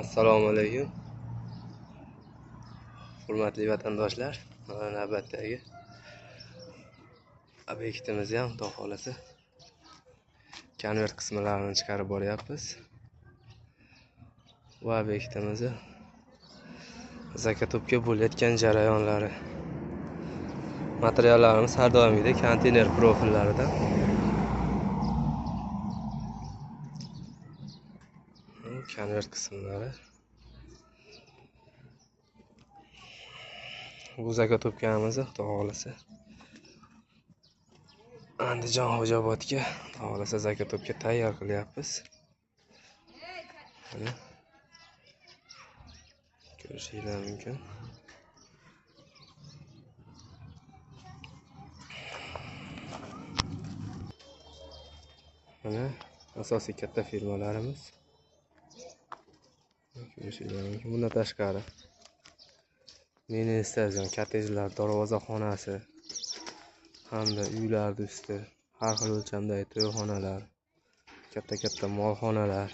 Assalomu alaykum. Hurmatli vatandoshlar, mana navbatdagi obyektimizni ham Xudo xolasa konvert qismlarini chiqarib boryapmiz. Bu obyektimizni zakatobga bo'layotgan jarayonlari. Materiallarimiz har doimgidek konteyner profillaridan. Konvert qismlari. Bu zakatobkamizni Xudo xolasa Andijon Xo'jaobodga Xudo xolasa zakatobga tayyor qilyapmiz. Mana ko'rishingiz mumkin. Mana asosiy katta firmalarimiz. Ko'rishingiz mumkin. Bundan tashqari mini stadion, kottejlar, darvozaxonasi hamda uylar usti, har xil o'lchamdagi to'yxonalar, katta molxonalar